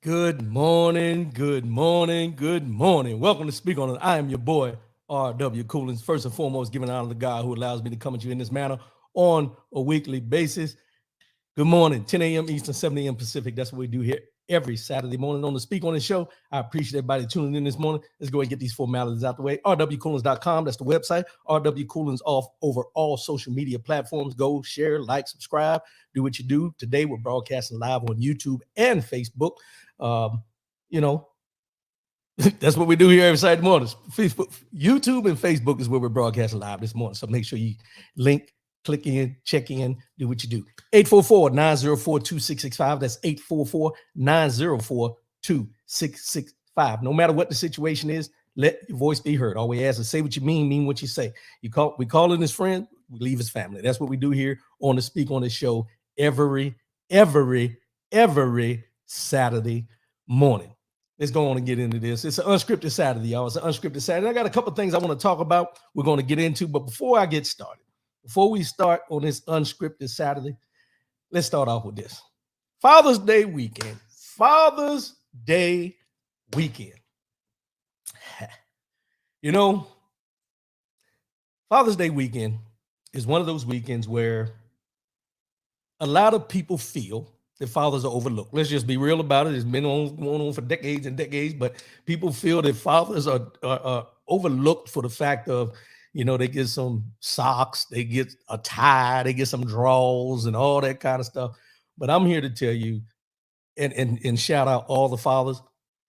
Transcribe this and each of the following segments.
Good morning, good morning, good morning. Welcome to Speak On It. I am your boy, R.W. Coolins. First and foremost, giving honor to God who allows me to come at you in this manner on a weekly basis. Good morning, 10 a.m. Eastern, 7 a.m. Pacific. That's what we do here every Saturday morning on the Speak On It show. I appreciate everybody tuning in this morning. Let's go ahead and get these formalities out the way. rwcoolins.com, that's the website. RW Coolins off over all social media platforms. Go share, like, subscribe, do what you do. Today we're broadcasting live on YouTube and Facebook. That's what we do here every Saturday morning. Facebook, YouTube and Facebook is where we're broadcasting live this morning. So make sure you link, click in, check in, do what you do. 844-904-2665. That's 844-904-2665. No matter what the situation is, let your voice be heard. All we ask is say what you mean what you say. We call in his friend, we leave his family. That's what we do here on the Speak On This show every Saturday morning. Let's go on and get into this. It's an unscripted Saturday, y'all. It's an unscripted Saturday. I got a couple of things I want to talk about. We're going to get into, but before I get started, before we start on this unscripted Saturday, let's start off with this. Father's Day weekend. Father's Day weekend. You know, Father's Day weekend is one of those weekends where a lot of people feel that fathers are overlooked. Let's just be real about it. It's been going on for decades and decades, but people feel that fathers are overlooked for the fact of, they get some socks, they get a tie, they get some drawers and all that kind of stuff. But I'm here to tell you and shout out all the fathers.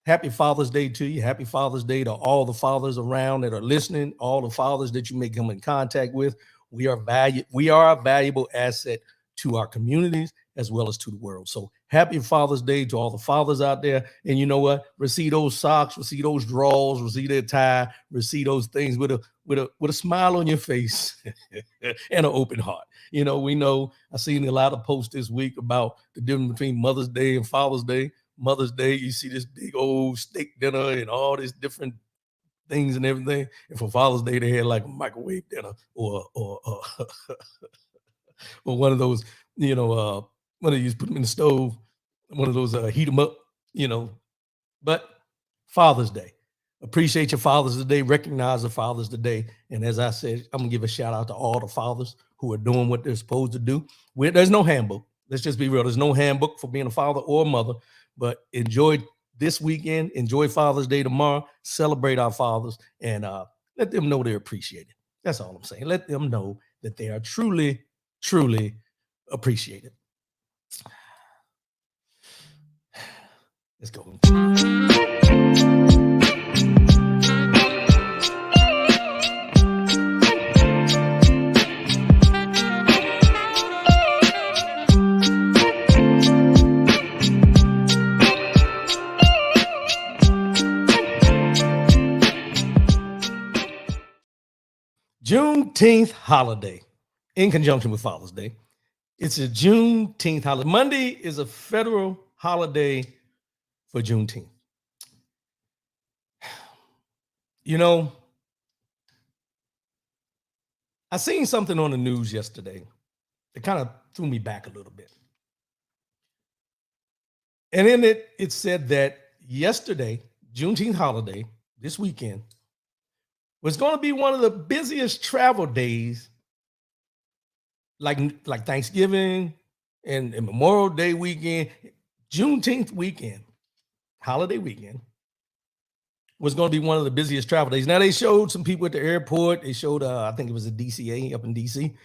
Happy Father's Day to you. Happy Father's Day to all the fathers around that are listening, all the fathers that you may come in contact with. We are a valuable asset to our communities as well as to the world. So happy Father's Day to all the fathers out there. And you know what? Receive those socks, receive those drawers, receive that tie, receive those things with a smile on your face and an open heart. We know I've seen a lot of posts this week about the difference between Mother's Day and Father's Day. Mother's Day, you see this big old steak dinner and all these different things and everything. And for Father's Day, they had like a microwave dinner or one of those, one of these put them in the stove, one of those heat them up, But Father's Day, appreciate your fathers today, recognize the fathers today. And as I said, I'm gonna give a shout out to all the fathers who are doing what they're supposed to do. There's no handbook. Let's just be real. There's no handbook for being a father or a mother, but enjoy this weekend, enjoy Father's Day tomorrow, celebrate our fathers, and let them know they're appreciated. That's all I'm saying. Let them know that they are truly appreciated. Let's go. Juneteenth holiday in conjunction with Father's Day. It's a Juneteenth holiday. Monday is a federal holiday for Juneteenth. You know, I seen something on the news yesterday that kind of threw me back a little bit. And in it said that yesterday, Juneteenth holiday, this weekend, was going to be one of the busiest travel days, like Thanksgiving and Memorial Day weekend, Juneteenth weekend, holiday weekend, was going to be one of the busiest travel days. Now, they showed some people at the airport. They showed, I think it was a DCA up in DC. It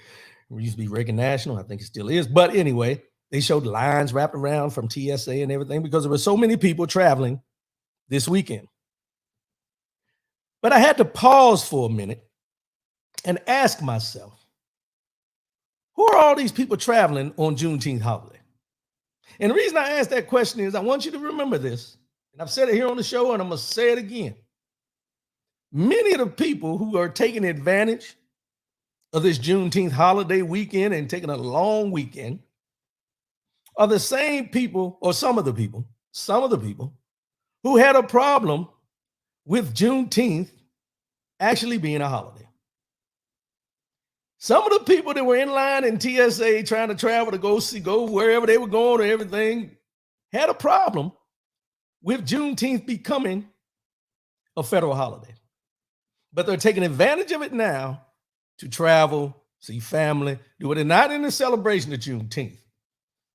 used to be Reagan National. I think it still is. But anyway, they showed lines wrapped around from TSA and everything because there were so many people traveling this weekend. But I had to pause for a minute and ask myself, who are all these people traveling on Juneteenth holiday? And the reason I asked that question is I want you to remember this. And I've said it here on the show, and I'm going to say it again. Many of the people who are taking advantage of this Juneteenth holiday weekend and taking a long weekend are the same people, or some of the people who had a problem with Juneteenth actually being a holiday. Some of the people that were in line in TSA trying to travel to go wherever they were going or everything had a problem with Juneteenth becoming a federal holiday. But they're taking advantage of it now to travel, see family, do it. And not in the celebration of Juneteenth,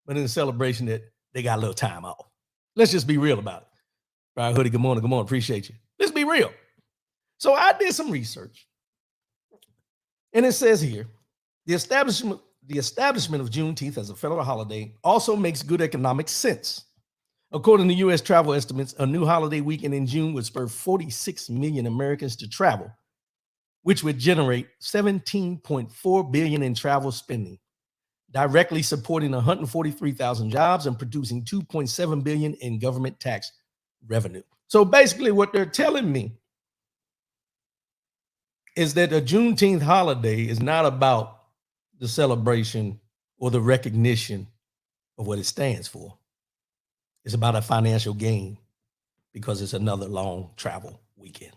but in the celebration that they got a little time off. Let's just be real about it. Right, Hoodie, good morning. Good morning. Appreciate you. Let's be real. So I did some research. And it says here, the establishment of Juneteenth as a federal holiday also makes good economic sense. According to U.S. travel estimates, a new holiday weekend in June would spur 46 million Americans to travel, which would generate $17.4 billion in travel spending, directly supporting 143,000 jobs and producing $2.7 billion in government tax revenue. So basically what they're telling me is that the Juneteenth holiday is not about the celebration or the recognition of what it stands for. It's about a financial gain because it's another long travel weekend.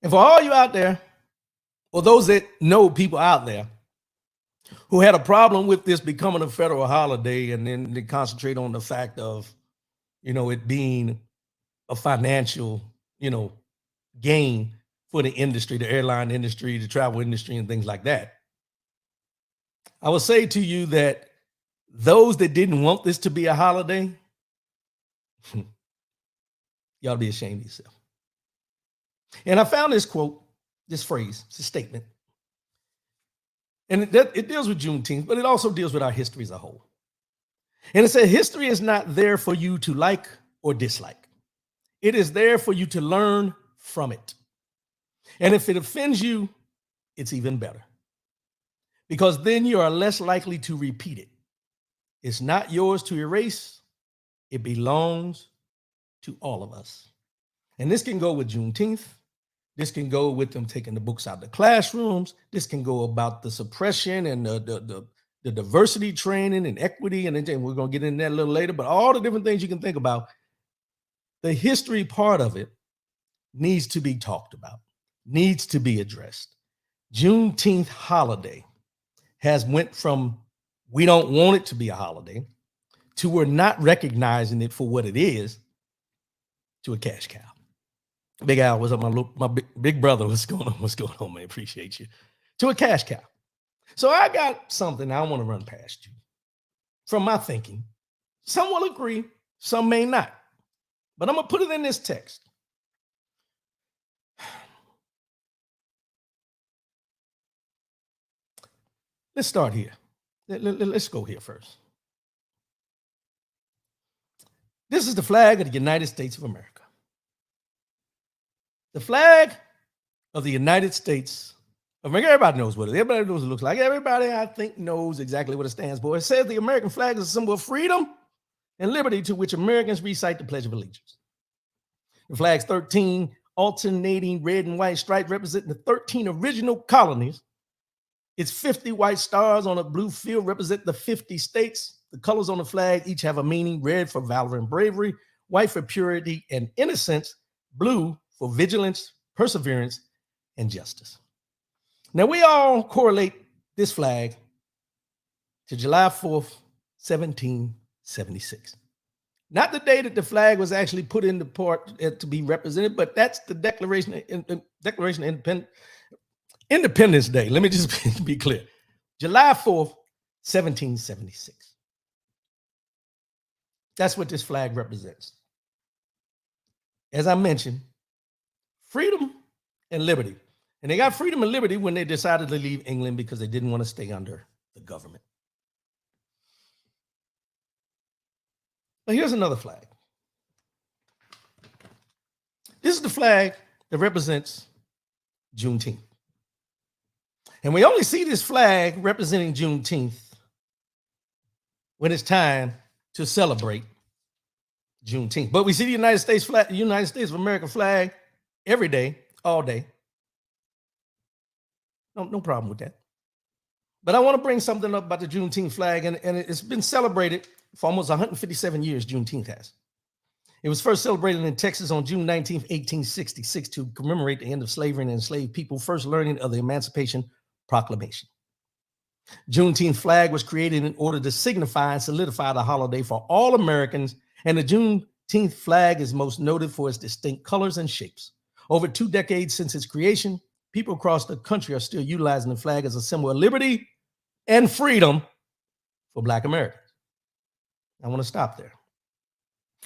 And for all you out there, or those that know people out there who had a problem with this becoming a federal holiday, and then they concentrate on the fact of, it being a financial, gain for the industry, the airline industry, the travel industry, and things like that. I will say to you that those that didn't want this to be a holiday, you ought to be ashamed of yourself. And I found this quote, this phrase, it's a statement. And it deals with Juneteenth, but it also deals with our history as a whole. And it said, history is not there for you to like or dislike. It is there for you to learn from it. And if it offends you, it's even better, because then you are less likely to repeat it. It's not yours to erase. It belongs to all of us. And this can go with Juneteenth. This can go with them taking the books out of the classrooms. This can go about the suppression and the diversity training and equity. And then we're going to get into that a little later, but all the different things you can think about. The history part of it needs to be talked about, needs to be addressed. Juneteenth holiday has went from we don't want it to be a holiday to we're not recognizing it for what it is to a cash cow. Big Al, what's up, my big brother? What's going on? What's going on, man? Appreciate you. To a cash cow. So I got something I want to run past you from my thinking. Some will agree, some may not. But I'm going to put it in this text. Let's start here. Let's go here first. This is the flag of the United States of America. The flag of the United States of America. Everybody knows what it is. Everybody knows what it looks like. Everybody, I think, knows exactly what it stands for. It says the American flag is a symbol of freedom and liberty to which Americans recite the Pledge of Allegiance. The flag's 13 alternating red and white stripes representing the 13 original colonies. Its 50 white stars on a blue field represent the 50 states. The colors on the flag each have a meaning: red for valor and bravery, white for purity and innocence, blue for vigilance, perseverance, and justice. Now, we all correlate this flag to July 4th, 1776. Not the day that the flag was actually put into port to be represented, but that's the Declaration of Independence Day. Let me just be clear. July 4th, 1776. That's what this flag represents. As I mentioned, freedom and liberty. And they got freedom and liberty when they decided to leave England because they didn't want to stay under the government. But here's another flag. This is the flag that represents Juneteenth. And we only see this flag representing Juneteenth when it's time to celebrate Juneteenth. But we see the United States flag, the United States of America flag every day, all day. No problem with that. But I want to bring something up about the Juneteenth flag, and it's been celebrated for almost 157 years, Juneteenth has. It was first celebrated in Texas on June 19th, 1866, to commemorate the end of slavery and enslaved people first learning of the Emancipation Proclamation. Juneteenth flag was created in order to signify and solidify the holiday for all Americans, and the Juneteenth flag is most noted for its distinct colors and shapes. Over 2 decades since its creation, people across the country are still utilizing the flag as a symbol of liberty and freedom for Black Americans. I want to stop there.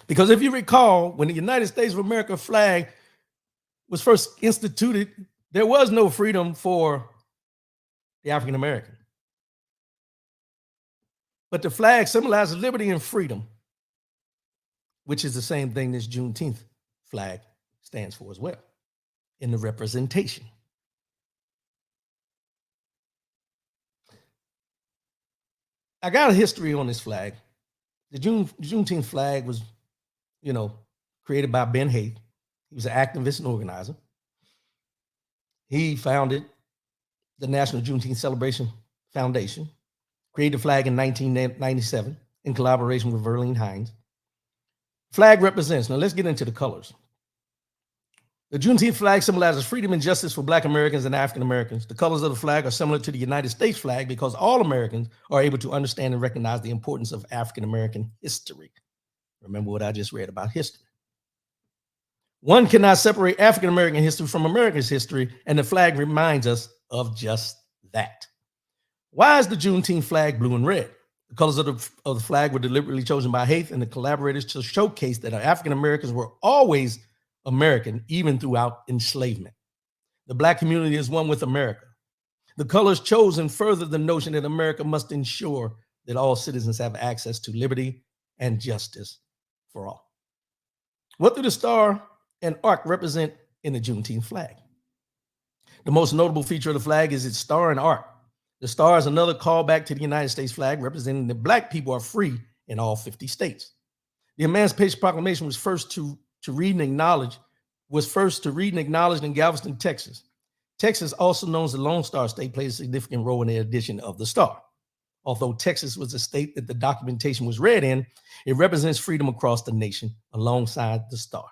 Because if you recall, when the United States of America flag was first instituted, there was no freedom for the African American. But the flag symbolizes liberty and freedom, which is the same thing this Juneteenth flag stands for as well, in the representation. I got a history on this flag. The Juneteenth flag was, created by Ben Hay. He was an activist and organizer. He founded the National Juneteenth Celebration Foundation, created the flag in 1997 in collaboration with Verlene Hines. Flag represents, now let's get into the colors. The Juneteenth flag symbolizes freedom and justice for Black Americans and African Americans. The colors of the flag are similar to the United States flag because all Americans are able to understand and recognize the importance of African American history. Remember what I just read about history. One cannot separate African American history from America's history, and the flag reminds us of just that. Why is the Juneteenth flag blue and red? The colors of the flag were deliberately chosen by Haith and the collaborators to showcase that African Americans were always American, even throughout enslavement. The Black community is one with America. The colors chosen further the notion that America must ensure that all citizens have access to liberty and justice for all. What do the star and arc represent in the Juneteenth flag? The most notable feature of the flag is its star and arc. The star is another callback to the United States flag, representing that Black people are free in all 50 states. The Emancipation Proclamation was first to read and acknowledged in Galveston, Texas. Texas, also known as the Lone Star State, played a significant role in the addition of the star. Although Texas was the state that the documentation was read in, it represents freedom across the nation alongside the star.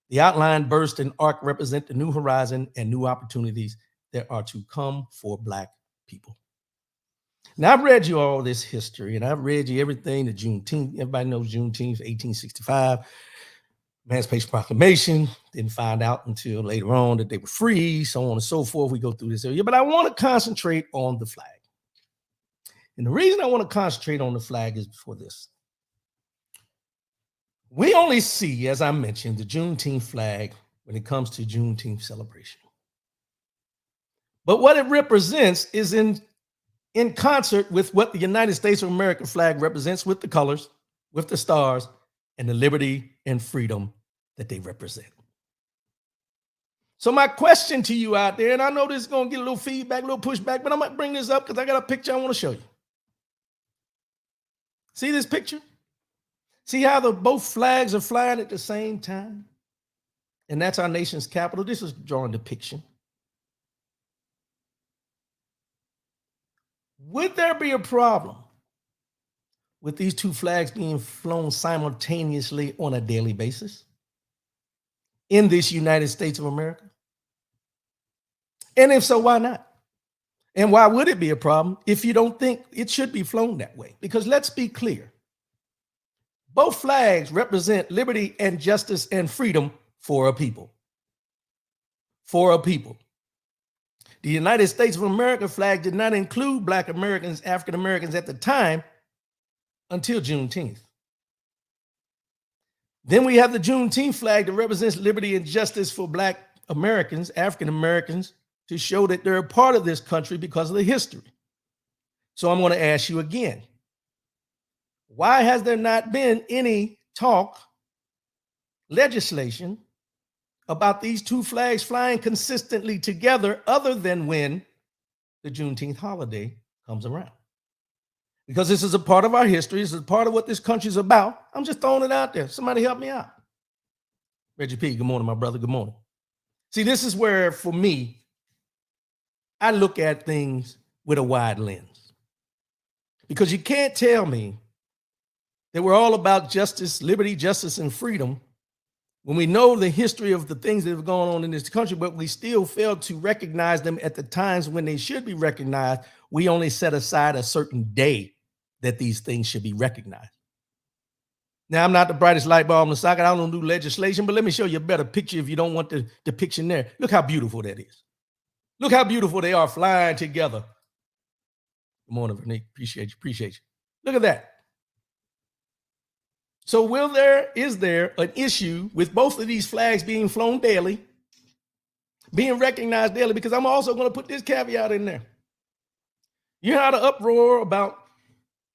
The outline, burst, and arc represent the new horizon and new opportunities that are to come for Black people. Now, I've read you all this history, and I've read you everything that Juneteenth, everybody knows Juneteenth, 1865, Emancipation Proclamation. Didn't find out until later on that they were free, so on and so forth. We go through this area, but I want to concentrate on the flag. And the reason I want to concentrate on the flag is for this. We only see, as I mentioned, the Juneteenth flag when it comes to Juneteenth celebration. But what it represents is in concert with what the United States of America flag represents, with the colors, with the stars, and the liberty and freedom that they represent. So my question to you out there, and I know this is going to get a little feedback, a little pushback, but I might bring this up because I got a picture I want to show you. See this picture? See how both flags are flying at the same time? And that's our nation's capital. This is drawing depiction. Would there be a problem with these two flags being flown simultaneously on a daily basis in this United States of America? And if so, why not? And why would it be a problem if you don't think it should be flown that way? Because let's be clear. Both flags represent liberty and justice and freedom for a people. For a people. The United States of America flag did not include Black Americans, African Americans at the time until Juneteenth. Then we have the Juneteenth flag that represents liberty and justice for Black Americans, African Americans, to show that they're a part of this country because of the history. So I'm going to ask you again, why has there not been any talk, legislation about these two flags flying consistently together other than when the Juneteenth holiday comes around? Because this is a part of our history. This is a part of what this country is about. I'm just throwing it out there. Somebody help me out. Reggie P., good morning, my brother. Good morning. See, this is where, for me, I look at things with a wide lens. Because you can't tell me that we're all about justice, liberty, justice, and freedom when we know the history of the things that have gone on in this country, but we still fail to recognize them at the times when they should be recognized. We only set aside a certain day that these things should be recognized. Now, I'm not the brightest light bulb in the socket. I don't do legislation, but let me show you a better picture if you don't want the depiction there. Look how beautiful that is. Look how beautiful they are flying together. Good morning, Vernique. Appreciate you. Look at that. So is there an issue with both of these flags being flown daily, being recognized daily? Because I'm also going to put this caveat in there. You hear the uproar about,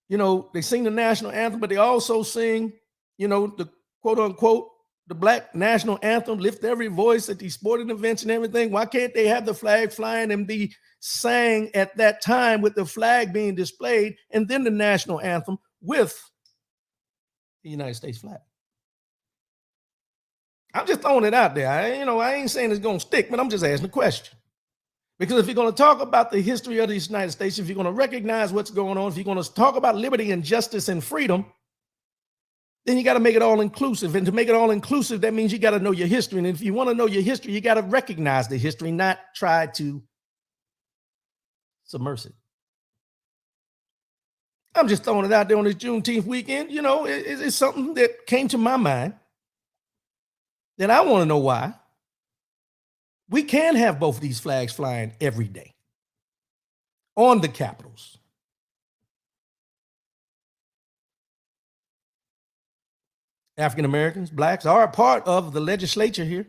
they sing the national anthem, but they also sing, the quote unquote, the Black national anthem, lift every voice at these sporting events and everything. Why can't they have the flag flying and be sang at that time with the flag being displayed and then the national anthem with the United States flag? I'm just throwing it out there. I ain't saying it's going to stick, but I'm just asking the question. Because if you're going to talk about the history of the United States, if you're going to recognize what's going on, if you're going to talk about liberty and justice and freedom, then you got to make it all inclusive. And to make it all inclusive, that means you got to know your history. And if you want to know your history, you got to recognize the history, not try to submerge it. I'm just throwing it out there on this Juneteenth weekend. It's something that came to my mind that I want to know why we can have both of these flags flying every day on the capitals. African Americans, Blacks are a part of the legislature here.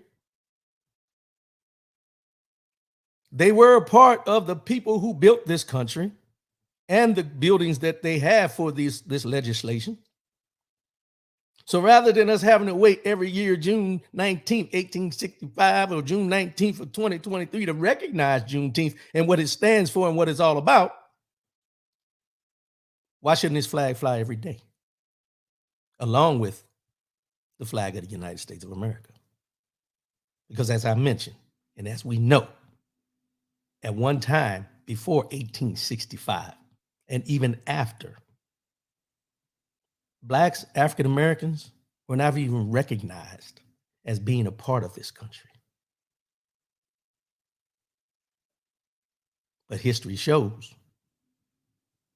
They were a part of the people who built this country and the buildings that they have for this legislation. So rather than us having to wait every year, June 19th, 1865, or June 19th of 2023 to recognize Juneteenth and what it stands for and what it's all about, why shouldn't this flag fly every day along with the flag of the United States of America? Because as I mentioned, and as we know, at one time before 1865 and even after, Blacks, African Americans were not even recognized as being a part of this country. But history shows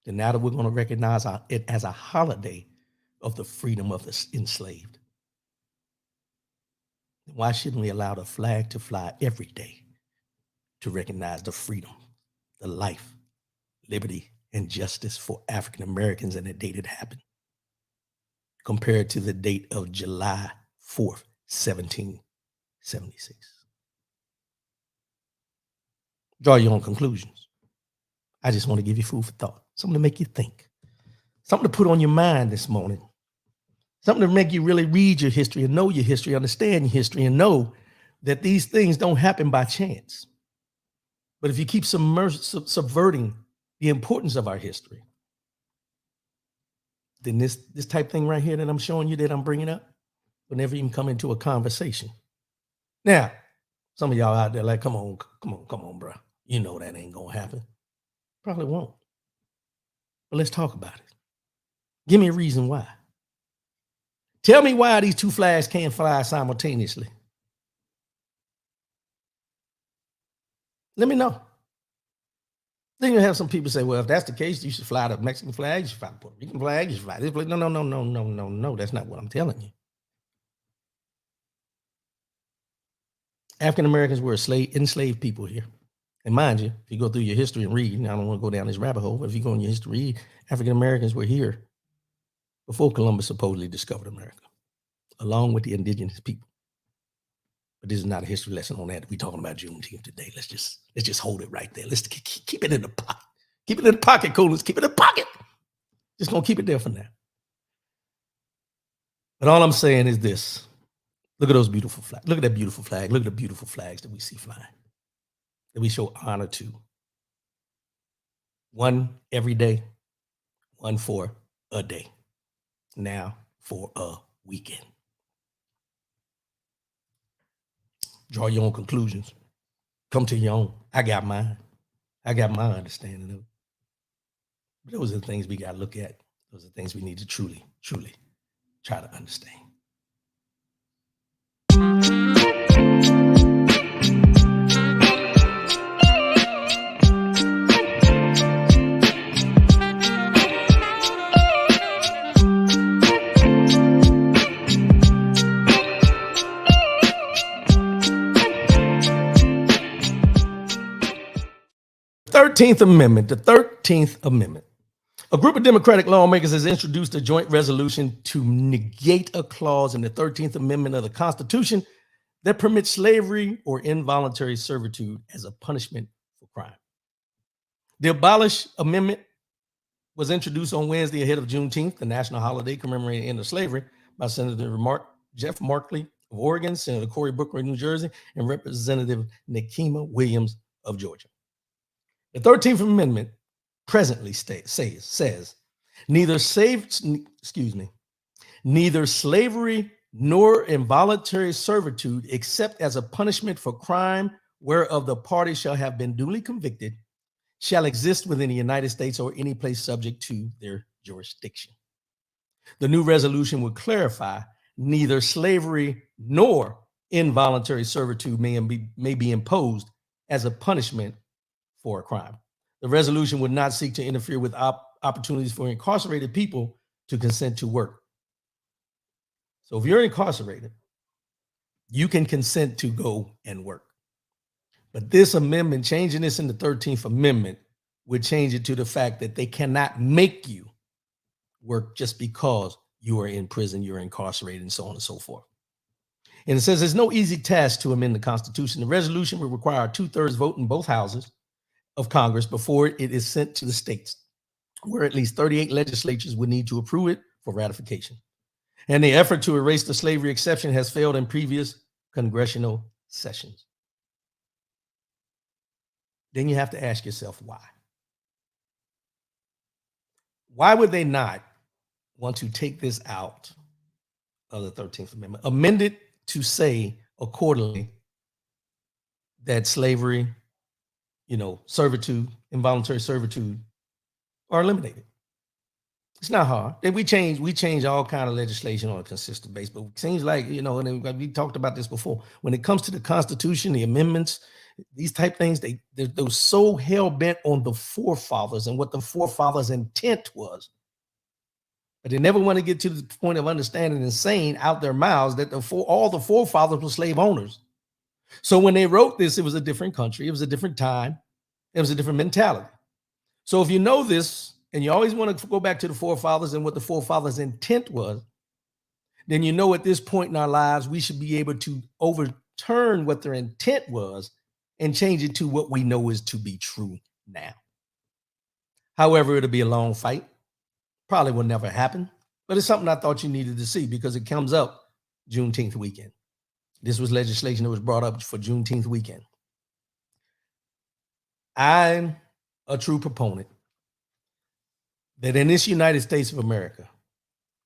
that now that we're going to recognize it as a holiday of the freedom of the enslaved, why shouldn't we allow the flag to fly every day to recognize the freedom, the life, liberty, and justice for African Americans and the date it happened, compared to the date of July 4th, 1776? Draw your own conclusions. I just want to give you food for thought, something to make you think, something to put on your mind this morning Something to make you really read your history and know your history, understand your history, and know that these things don't happen by chance. But if you keep subverting the importance of our history, then this type thing right here that I'm showing you, that I'm bringing up, will never even come into a conversation. Now, some of y'all out there like, come on, bro. You know that ain't gonna happen. Probably won't. But let's talk about it. Give me a reason why. Tell me why these two flags can't fly simultaneously. Let me know. Then you have some people say, well, if that's the case, you should fly the Mexican flag, you should fly the Puerto Rican flag, you should fly this flag. No. That's not what I'm telling you. African Americans were enslaved people here. And mind you, if you go through your history and read, I don't want to go down this rabbit hole, but if you go in your history, read, African Americans were here before Columbus supposedly discovered America, along with the indigenous people. But this is not a history lesson on that. We're talking about Juneteenth today. Let's just hold it right there. Let's keep it in the pocket. Keep it in the pocket, coolers. Keep it in the pocket. Just gonna keep it there for now. But all I'm saying is this. Look at those beautiful flags. Look at that beautiful flag. Look at the beautiful flags that we see flying, that we show honor to. One every day, one for a day. Now for a weekend. Draw your own conclusions. Come to your own. I got mine. I got my understanding of it. But those are the things we got to look at. Those are the things we need to truly try to understand. 13th Amendment, the 13th Amendment. A group of Democratic lawmakers has introduced a joint resolution to negate a clause in the 13th Amendment of the Constitution that permits slavery or involuntary servitude as a punishment for crime. The Abolish Amendment was introduced on Wednesday ahead of Juneteenth, the national holiday commemorating the end of slavery, by Senator Jeff Markley of Oregon, Senator Cory Booker of New Jersey, and Representative Nikema Williams of Georgia. The 13th Amendment presently says neither slavery nor involuntary servitude, except as a punishment for crime whereof the party shall have been duly convicted, shall exist within the United States or any place subject to their jurisdiction. The new resolution would clarify neither slavery nor involuntary servitude may be imposed as a punishment for a crime. The resolution would not seek to interfere with opportunities for incarcerated people to consent to work. So if you're incarcerated, you can consent to go and work. But this amendment, changing this in the 13th Amendment, would change it to the fact that they cannot make you work just because you are in prison, you're incarcerated, and so on and so forth. And it says there's no easy task to amend the Constitution. The resolution would require a 2/3 vote in both houses of Congress before it is sent to the states, where at least 38 legislatures would need to approve it for ratification. And the effort to erase the slavery exception has failed in previous congressional sessions. Then you have to ask yourself why. Why would they not want to take this out of the 13th Amendment, amend it to say accordingly that slavery, servitude, involuntary servitude are eliminated? It's not hard. We change all kind of legislation on a consistent basis, but it seems like, and we talked about this before, when it comes to the Constitution, the amendments, these type things, they're so hell-bent on the forefathers and what the forefathers' intent was. But they never want to get to the point of understanding and saying out their mouths that all the forefathers were slave owners. So when they wrote this, it was a different country. It was a different time. It was a different mentality. So if you know this, and you always want to go back to the forefathers and what the forefathers' intent was, then you know at this point in our lives, we should be able to overturn what their intent was and change it to what we know is to be true now. However, it'll be a long fight. Probably will never happen, but it's something I thought you needed to see because it comes up Juneteenth weekend. This was legislation that was brought up for Juneteenth weekend. I'm a true proponent that in this United States of America,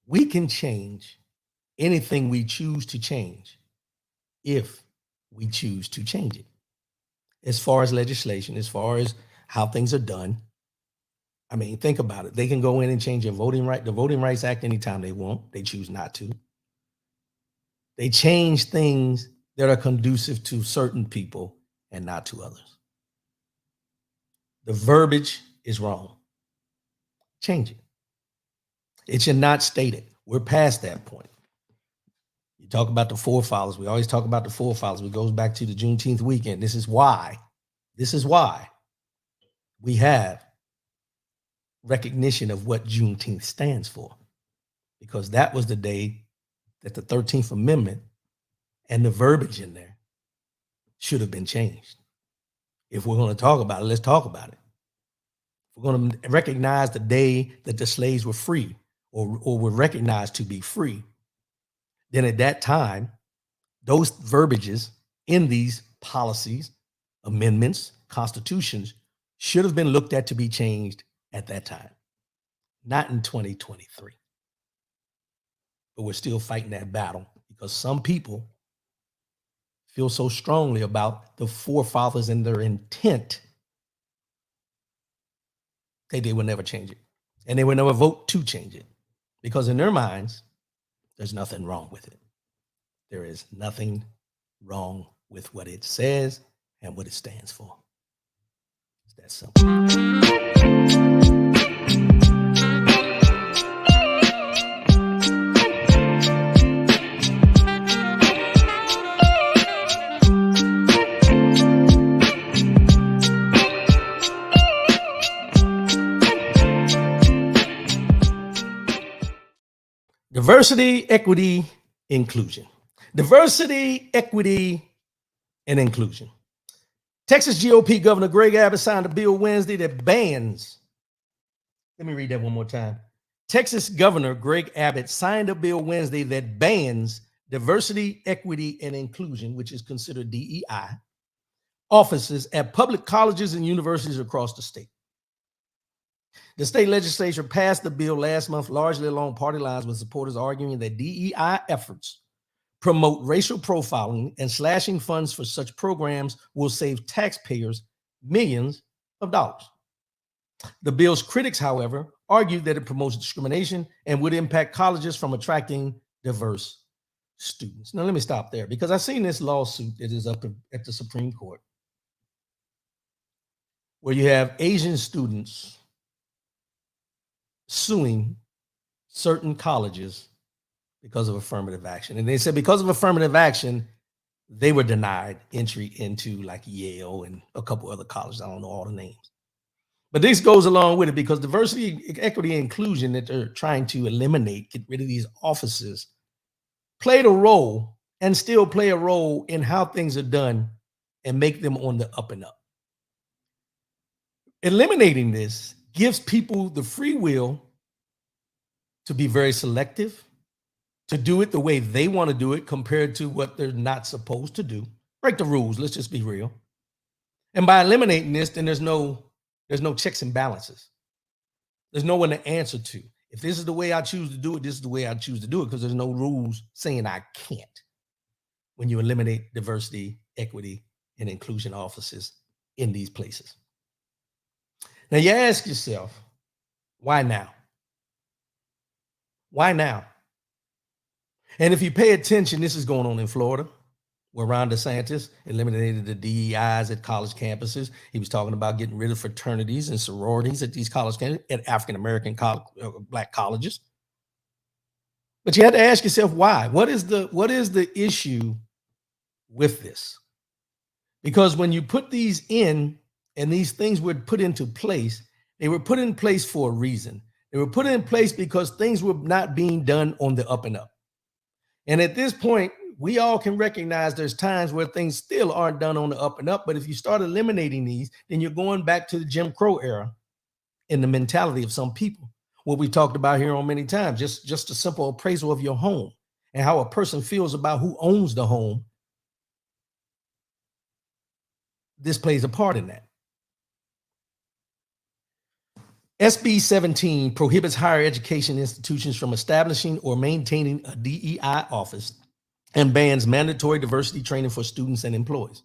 we can change anything we choose to change if we choose to change it. As far as legislation, as far as how things are done, I mean, think about it. They can go in and change the Voting Rights Act anytime they want. They choose not to. They change things that are conducive to certain people and not to others. The verbiage is wrong. Change it. It should not state it. We're past that point. You talk about the forefathers. We always talk about the forefathers. It goes back to the Juneteenth weekend. This is why we have recognition of what Juneteenth stands for, because that was the day that the 13th Amendment and the verbiage in there should have been changed. If we're going to talk about it, let's talk about it. If we're going to recognize the day that the slaves were free or were recognized to be free, then at that time, those verbiages in these policies, amendments, constitutions should have been looked at to be changed at that time, not in 2023. But we're still fighting that battle because some people feel so strongly about the forefathers and their intent that they will never change it. And they will never vote to change it because in their minds, there's nothing wrong with it. There is nothing wrong with what it says and what it stands for. It's that simple. Diversity, equity, inclusion. Diversity, equity, and inclusion. Texas GOP Governor Greg Abbott signed a bill Wednesday that bans, let me read that one more time. Texas Governor Greg Abbott signed a bill Wednesday that bans diversity, equity, and inclusion, which is considered DEI, offices at public colleges and universities across the state. The state legislature passed the bill last month, largely along party lines, with supporters arguing that DEI efforts promote racial profiling and slashing funds for such programs will save taxpayers millions of dollars. The bill's critics, however, argued that it promotes discrimination and would impact colleges from attracting diverse students. Now, let me stop there because I've seen this lawsuit that is up at the Supreme Court where you have Asian students suing certain colleges because of affirmative action. And they said because of affirmative action, they were denied entry into like Yale and a couple other colleges. I don't know all the names. But this goes along with it because diversity, equity, and inclusion that they're trying to eliminate, get rid of these offices, played a role and still play a role in how things are done and make them on the up and up. Eliminating this gives people the free will to be very selective, to do it the way they want to do it compared to what they're not supposed to do. Break the rules. Let's just be real. And by eliminating this, then there's no checks and balances. There's no one to answer to. If this is the way I choose to do it, this is the way I choose to do it because there's no rules saying I can't when you eliminate diversity, equity, and inclusion offices in these places. Now you ask yourself, why now? Why now? And if you pay attention, this is going on in Florida, where Ron DeSantis eliminated the DEIs at college campuses. He was talking about getting rid of fraternities and sororities at these college campuses, at African-American Black colleges. But you have to ask yourself, why? What is the issue with this? Because when you put these in and these things were put into place, they were put in place for a reason. They were put in place because things were not being done on the up and up. And at this point, we all can recognize there's times where things still aren't done on the up and up. But if you start eliminating these, then you're going back to the Jim Crow era in the mentality of some people. what we talked about here on many times, just a simple appraisal of your home and how a person feels about who owns the home. This plays a part in that. SB 17 prohibits higher education institutions from establishing or maintaining a DEI office and bans mandatory diversity training for students and employees.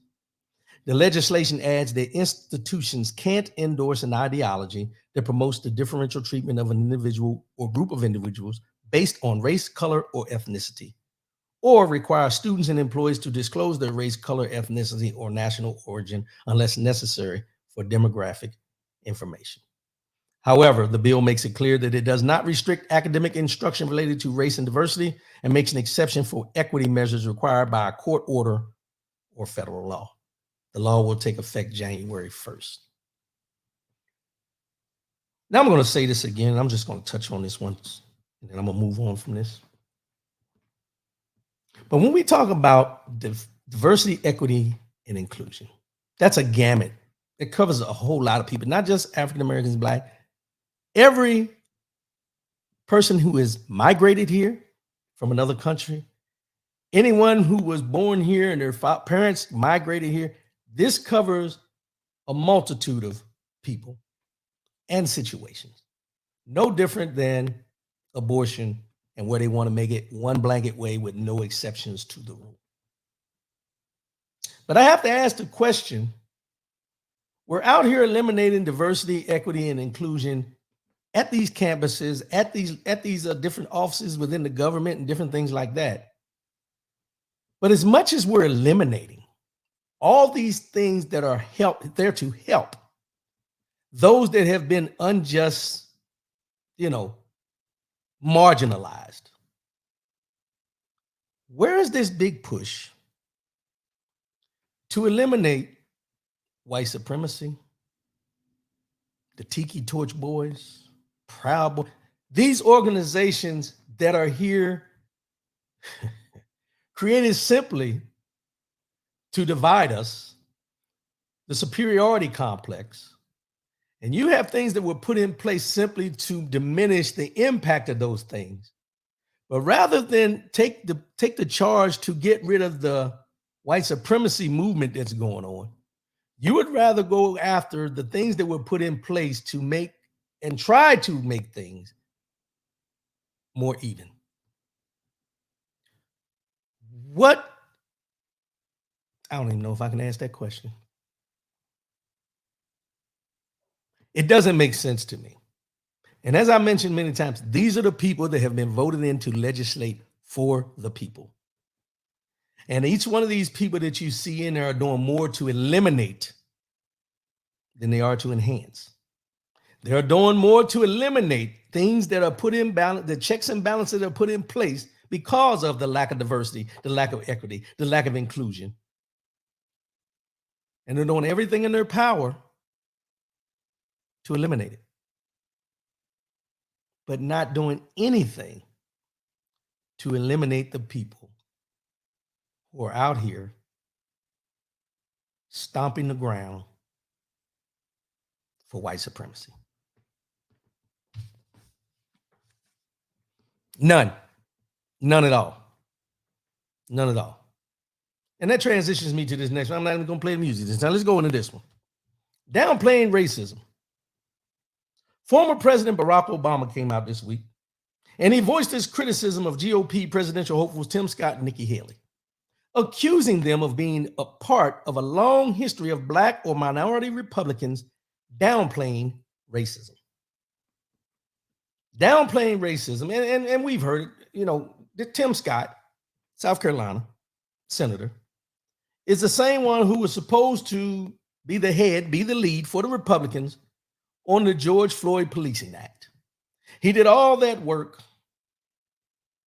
The legislation adds that institutions can't endorse an ideology that promotes the differential treatment of an individual or group of individuals based on race, color, or ethnicity, or require students and employees to disclose their race, color, ethnicity, or national origin unless necessary for demographic information. However, the bill makes it clear that it does not restrict academic instruction related to race and diversity and makes an exception for equity measures required by a court order or federal law. The law will take effect January 1st. Now I'm going to say this again. I'm just going to touch on this once, and then I'm going to move on from this. But when we talk about diversity, equity, and inclusion, that's a gamut. It covers a whole lot of people, not just African Americans, Black. Every person who is migrated here from another country, anyone who was born here and their parents migrated here, this covers a multitude of people and situations. No different than abortion and where they want to make it one blanket way with no exceptions to the rule. But I have to ask the question, we're out here eliminating diversity, equity, and inclusion at these campuses, at these different offices within the government and different things like that. But as much as we're eliminating all these things that are there to help those that have been unjust, marginalized, where is this big push to eliminate white supremacy, the Tiki Torch Boys, Proud Boys, these organizations that are here created simply to divide us, the superiority complex. And you have things that were put in place simply to diminish the impact of those things. But rather than take the charge to get rid of the white supremacy movement that's going on, you would rather go after the things that were put in place to make and try to make things more even. I don't even know if I can ask that question. It doesn't make sense to me. And as I mentioned many times, these are the people that have been voted in to legislate for the people. And each one of these people that you see in there are doing more to eliminate than they are to enhance. They're doing more to eliminate things that are put in balance, the checks and balances that are put in place because of the lack of diversity, the lack of equity, the lack of inclusion. And they're doing everything in their power to eliminate it, but not doing anything to eliminate the people who are out here stomping the ground for white supremacy. None at all. None at all. And that transitions me to this next one. I'm not even going to play the music this time. Let's go into this one. Downplaying racism. Former President Barack Obama came out this week, and he voiced his criticism of GOP presidential hopefuls Tim Scott and Nikki Haley, accusing them of being a part of a long history of Black or minority Republicans downplaying racism. Downplaying racism, and we've heard it, Tim Scott, South Carolina senator, is the same one who was supposed to be the lead for the Republicans on the George Floyd Policing Act. He did all that work,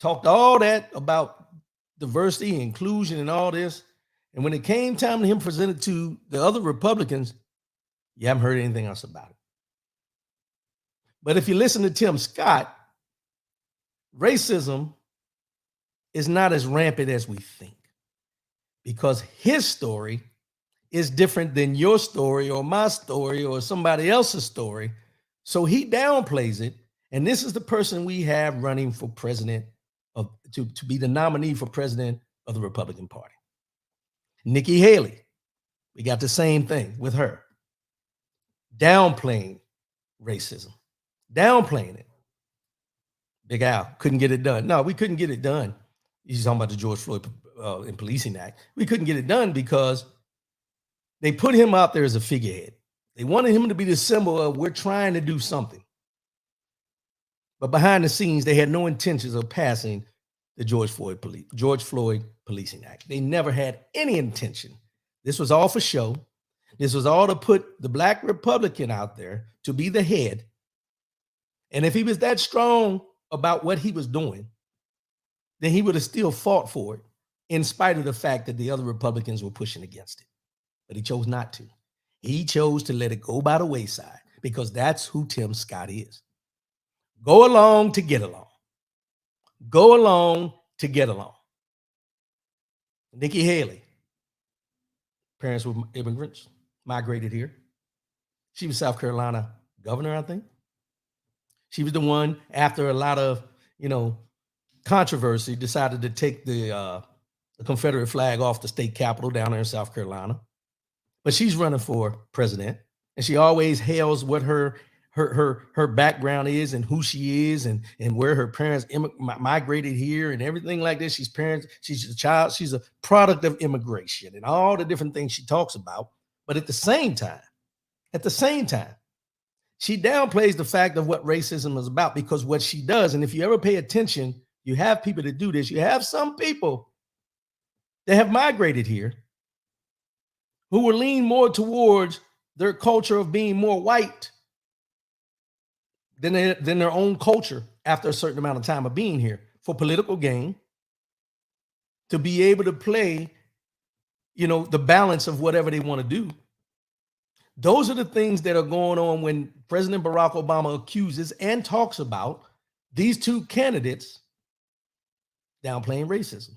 talked all that about diversity, inclusion, and all this. And when it came time to him present it to the other Republicans, you haven't heard anything else about it. But if you listen to Tim Scott, racism is not as rampant as we think, because his story is different than your story or my story or somebody else's story. So he downplays it And this is the person we have running for president to be the nominee for president of the Republican Party. Nikki Haley. We got the same thing with her. Downplaying racism. Downplaying it. Big Al couldn't get it done. No, we couldn't get it done. He's talking about the George Floyd and Policing Act. We couldn't get it done because they put him out there as a figurehead. They wanted him to be the symbol of we're trying to do something. But behind the scenes, they had no intentions of passing the George Floyd Policing Act. They never had any intention. This was all for show. This was all to put the Black Republican out there to be the head. And if he was that strong about what he was doing, then he would have still fought for it, in spite of the fact that the other Republicans were pushing against it. But he chose not to. He chose to let it go by the wayside because that's who Tim Scott is. Go along to get along. Go along to get along. Nikki Haley, parents were immigrants, migrated here. She was South Carolina governor, I think. She was the one, after a lot of, controversy, decided to take the Confederate flag off the state capitol down there in South Carolina. But she's running for president, and she always hails what her background is and who she is and where her parents migrated here and everything like this. She's a child, she's a product of immigration and all the different things she talks about. But at the same time, she downplays the fact of what racism is about, because what she does, and if you ever pay attention, you have people that do this. You have some people that have migrated here who will lean more towards their culture of being more white than their own culture after a certain amount of time of being here for political gain, to be able to play, the balance of whatever they want to do. Those are the things that are going on when President Barack Obama accuses and talks about these two candidates downplaying racism.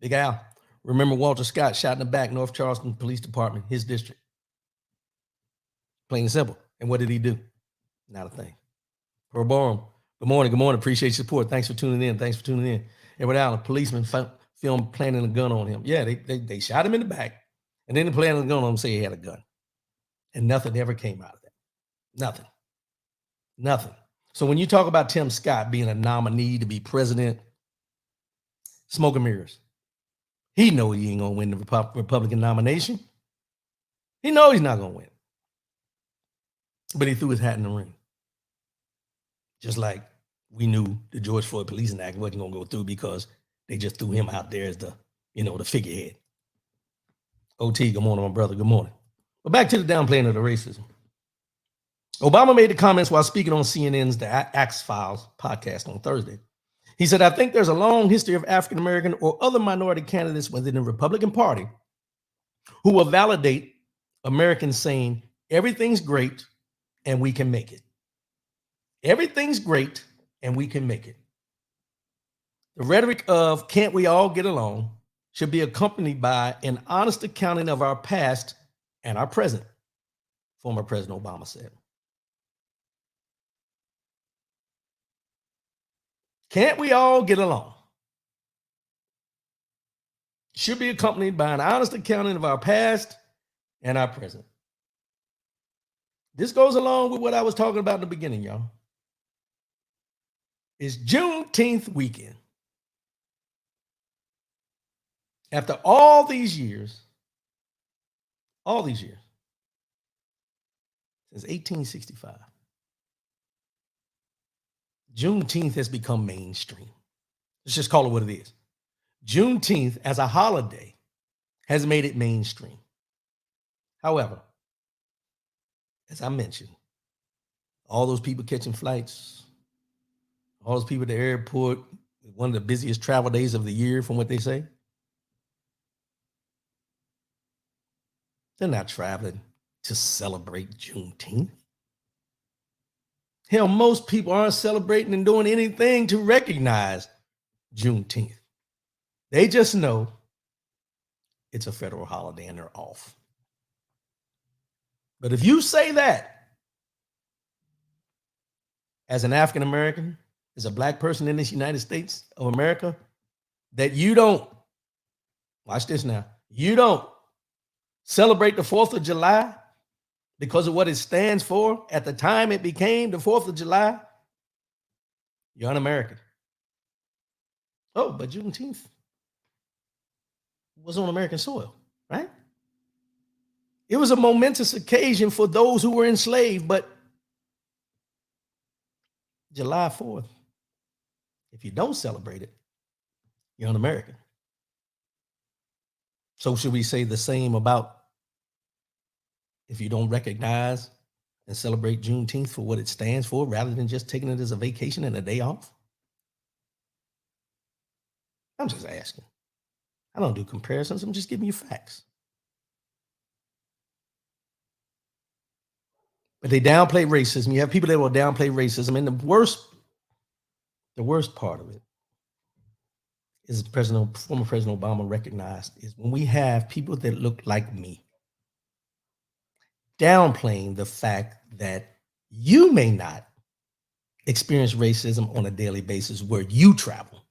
Big Al, remember Walter Scott shot in the back, North Charleston Police Department, his district. Plain and simple. And what did he do? Not a thing. Pearl Borum, good morning. Appreciate your support. Thanks for tuning in. Edward Allen, policeman filmed planting a gun on him. Yeah, they shot him in the back, and then they planted a gun on him, say he had a gun. And nothing ever came out of that. Nothing. So when you talk about Tim Scott being a nominee to be president, smoke and mirrors. He know he ain't gonna win the Republican nomination. He know he's not gonna win. But he threw his hat in the ring. Just like we knew the George Floyd Policing Act wasn't gonna go through because they just threw him out there as the figurehead. OT, good morning, my brother. Good morning. But back to the downplaying of the racism. Obama made the comments while speaking on CNN's The Axe Files podcast on Thursday. He said, I think there's a long history of African-American or other minority candidates within the Republican Party who will validate Americans saying everything's great and we can make it. Everything's great and we can make it. The rhetoric of can't we all get along should be accompanied by an honest accounting of our past and our present, former President Obama said. Can't we all get along? Should be accompanied by an honest accounting of our past and our present. This goes along with what I was talking about in the beginning, y'all. It's Juneteenth weekend. After all these years, since 1865, Juneteenth has become mainstream. Let's just call it what it is. Juneteenth as a holiday has made it mainstream. However, as I mentioned, all those people catching flights, all those people at the airport, one of the busiest travel days of the year from what they say, they're not traveling to celebrate Juneteenth. Hell, most people aren't celebrating and doing anything to recognize Juneteenth. They just know it's a federal holiday and they're off. But if you say that as an African American, as a black person in this United States of America, that you don't, watch this now, you don't celebrate the 4th of July because of what it stands for at the time it became the 4th of July, you're un-American. Oh, but Juneteenth was on American soil, right? It was a momentous occasion for those who were enslaved, but July 4th, if you don't celebrate it, you're un-American. So should we say the same about if you don't recognize and celebrate Juneteenth for what it stands for rather than just taking it as a vacation and a day off? I'm just asking. I don't do comparisons. I'm just giving you facts. But they downplay racism. You have people that will downplay racism. And the worst part of it is former President Obama recognized is when we have people that look like me downplaying the fact that you may not experience racism on a daily basis where you travel.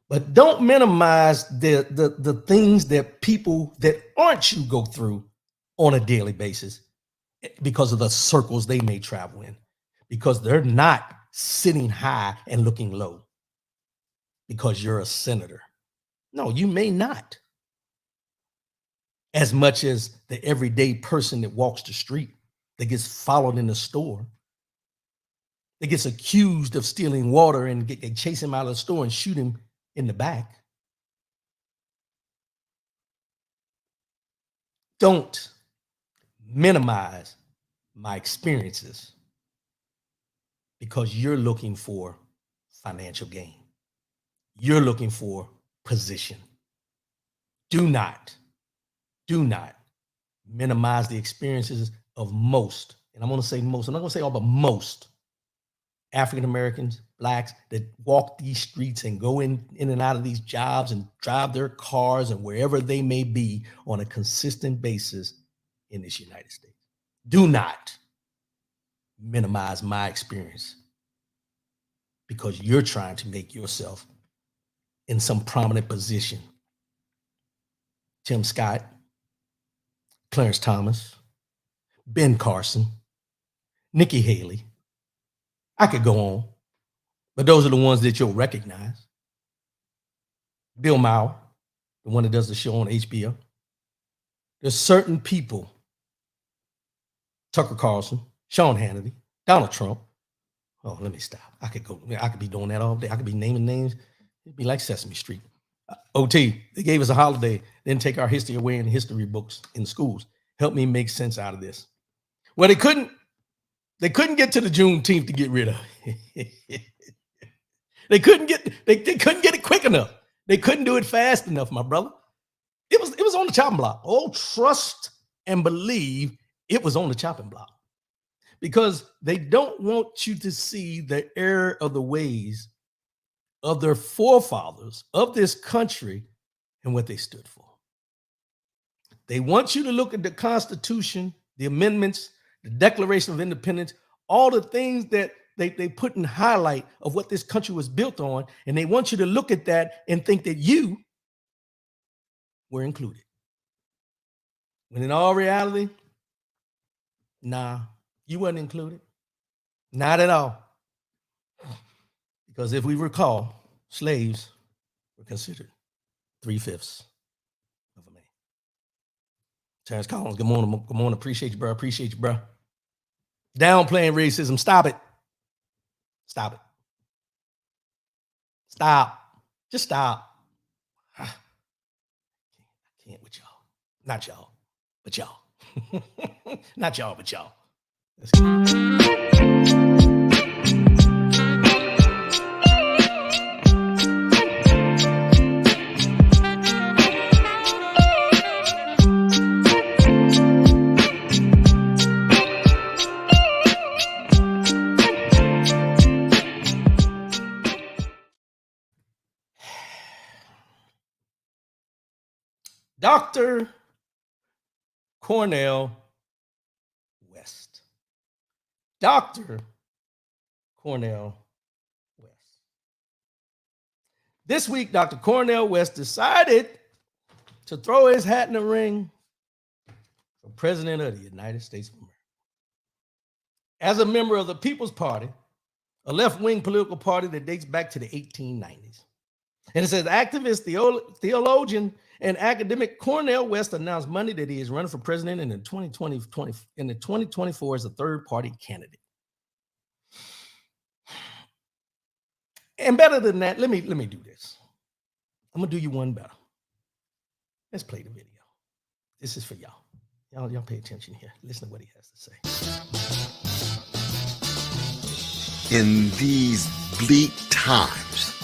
But don't minimize the things that people that aren't you go through on a daily basis because of the circles they may travel in, because they're not sitting high and looking low because you're a senator. No, you may not. As much as the everyday person that walks the street, that gets followed in the store, that gets accused of stealing water and they chase him out of the store and shoot him in the back. Don't minimize my experiences because you're looking for financial gain. You're looking for position. Do not minimize the experiences of most, and I'm going to say most, I'm not going to say all, but most African Americans, blacks that walk these streets and go in and out of these jobs and drive their cars and wherever they may be on a consistent basis in this United States. Do not minimize my experience because you're trying to make yourself in some prominent position. Tim Scott, Clarence Thomas, Ben Carson, Nikki Haley. I could go on, but those are the ones that you'll recognize. Bill Maher, the one that does the show on HBO. There's certain people, Tucker Carlson, Sean Hannity, Donald Trump. Oh, let me stop. I could be doing that all day. I could be naming names. It'd be like Sesame Street. OT, they gave us a holiday, didn't take our history away in history books in schools. Help me make sense out of this. Well, they couldn't get to the Juneteenth to get rid of it. They couldn't get it quick enough. They couldn't do it fast enough, my brother. It was on the chopping block. Oh, trust and believe it was on the chopping block. Because they don't want you to see the error of the ways of their forefathers of this country and what they stood for. They want you to look at the Constitution, the amendments, the Declaration of Independence, all the things that they put in highlight of what this country was built on, and they want you to look at that and think that you were included. When in all reality, nah, you weren't included. Not at all. Because if we recall, slaves were considered 3/5 of a man. Terrence Collins, good morning. Good morning. Appreciate you, bro. Appreciate you, bro. Downplaying racism. Stop it. Stop it. Stop. Just stop. I can't with y'all. Not y'all, but y'all. Not y'all, but y'all. Let's go. Dr. Cornell West. Dr. Cornel West. This week, Dr. Cornel West decided to throw his hat in the ring for President of the United States of America. As a member of the People's Party, a left-wing political party that dates back to the 1890s. And it says activist, theologian, and academic Cornel West announced Monday that he is running for president in the 2024 as a third-party candidate. And better than that, let me do this. I'm gonna do you one better. Let's play the video. This is for y'all. Y'all pay attention here. Listen to what he has to say. In these bleak times,